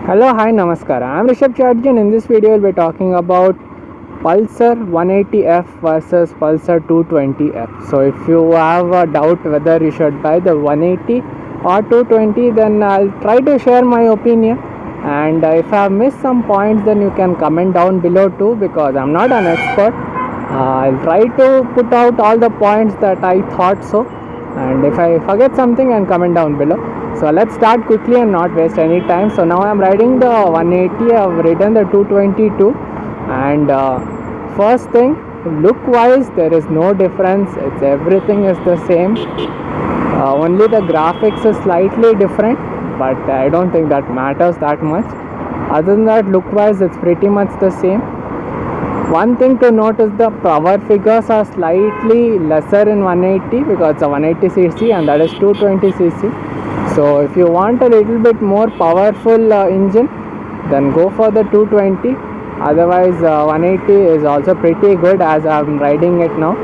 Hello, hi, namaskar. I am Rishabh Chatterjee, and in this video we'll be talking about PULSAR 180F versus PULSAR 220F. So if you have a doubt whether you should buy the 180 or 220, then I'll try to share my opinion. And if I have missed some points, then you can comment down below too, because I'm not an expert. I'll try to put out all the points that I thought so, and if I forget something, then comment down below. So let's start quickly and not waste any time. So now I'm riding the 180. I've ridden the 222, and first thing, look wise there is no difference. It's everything is the same. Only the graphics is slightly different, but I don't think that matters that much. Other than that, look wise it's pretty much the same. One thing to note is the power figures are slightly lesser in 180 because it's a 180cc and that is 220cc. So if you want a little bit more powerful engine, then go for the 220. Otherwise 180 is also pretty good as I'm riding it now.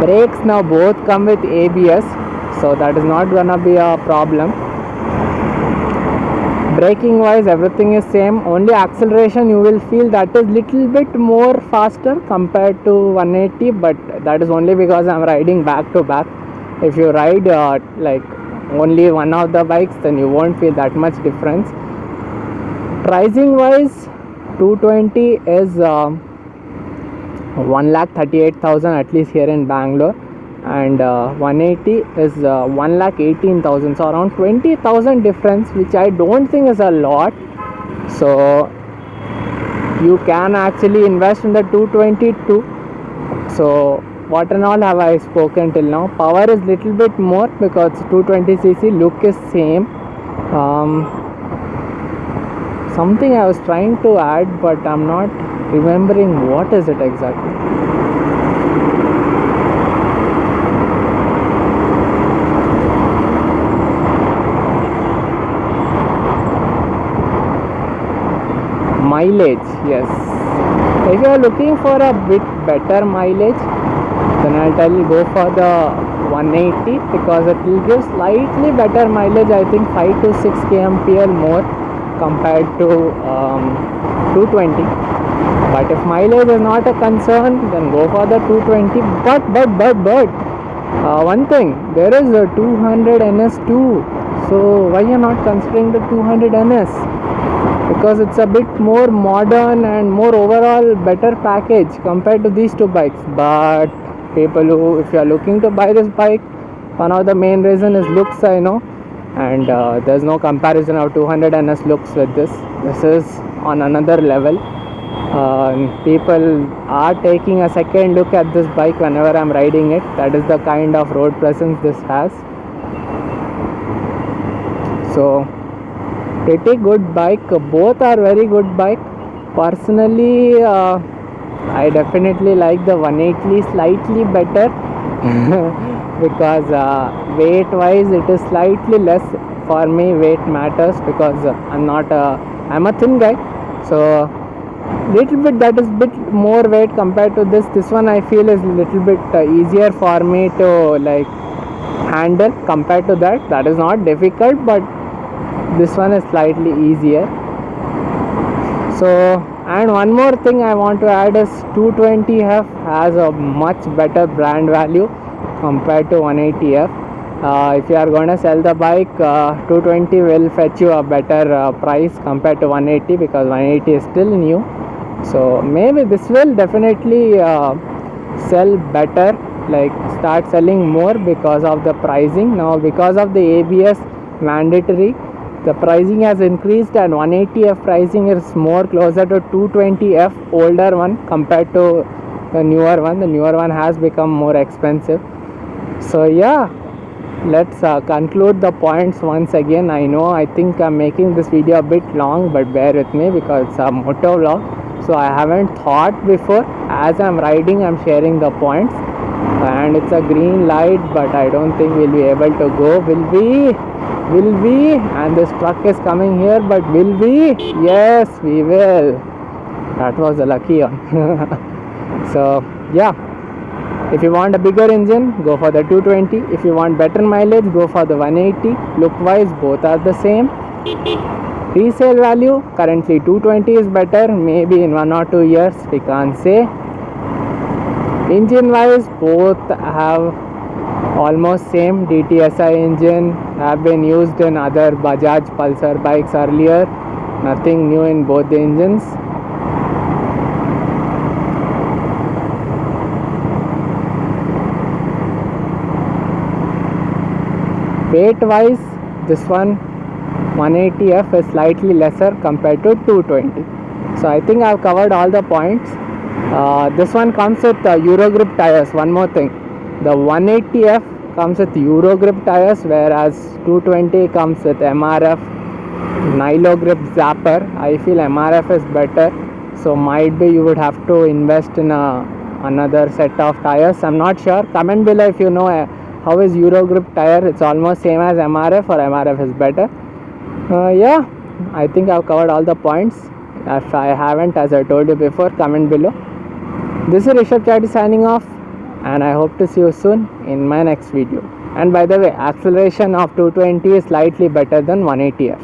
Brakes now both come with ABS, so that is not gonna be a problem. Braking wise everything is same, only acceleration you will feel that is little bit more faster compared to 180, but that is only because I'm riding back to back. If you ride like only one of the bikes, then you won't feel that much difference. Pricing wise, 220 is 1,38,000 at least here in Bangalore, and 180 is 1,18,000, so around 20,000 difference, which I don't think is a lot. So you can actually invest in the 222. So what and all have I spoken till now? Power is little bit more because 220cc, look is same. Something I was trying to add, but I'm not remembering what is it exactly. Mileage, yes. If you are looking for a bit better mileage, then I'll tell you go for the 180 because it will give slightly better mileage. I think 5 to 6 kmpl more compared to 220. But if mileage is not a concern, then go for the 220. But one thing, there is a 200 NS too. So why you are not considering the 200 NS? Because it's a bit more modern and more overall better package compared to these two bikes. But people who, if you are looking to buy this bike, one of the main reason is looks, I know, and there's no comparison of 200 NS looks with this. This is on another level. People are taking a second look at this bike whenever I'm riding it. That is the kind of road presence this has. So pretty good bike. Both are very good bike. Personally, I definitely like the 180 slightly better because weight wise it is slightly less. For me weight matters because I'm a thin guy, so little bit that is bit more weight compared to this one I feel is little bit easier for me to like handle compared to that is not difficult, but this one is slightly easier. So, and one more thing I want to add is 220F has a much better brand value compared to 180F. If you are going to sell the bike, 220 will fetch you a better price compared to 180 because 180 is still new. So maybe this will definitely sell better, like start selling more because of the pricing. Now because of the ABS mandatory, the pricing has increased, and 180F pricing is more closer to 220F older one compared to the newer one. The newer one has become more expensive. So yeah, let's conclude the points once again. I think I'm making this video a bit long, but bear with me because it's a motovlog, so I haven't thought before. As I'm riding, I'm sharing the points, and it's a green light, but I don't think we'll be able to go. Will we? And this truck is coming here, but will we? Yes, we will. That was a lucky one. So yeah, if you want a bigger engine, go for the 220. If you want better mileage, go for the 180. Look wise both are the same. Resale value, currently 220 is better, maybe in 1 or 2 years, we can't say. Engine wise, both have almost same DTSI engine, have been used in other Bajaj Pulsar bikes earlier, nothing new in both the engines. Weight wise, this one 180F is slightly lesser compared to 220. So I think I've covered all the points. This one comes with Eurogrip tires. One more thing, the 180F comes with Eurogrip tires, whereas 220 comes with MRF Nylogrip Zapper. I feel MRF is better, so might be you would have to invest in another set of tires. I'm not sure. Comment below if you know how is Eurogrip tire. It's almost same as MRF, or MRF is better. Yeah, I think I've covered all the points. If I haven't, as I told you before, comment below. This is Rishabh Chatterjee signing off, and I hope to see you soon in my next video. And by the way, acceleration of 220 is slightly better than 180F.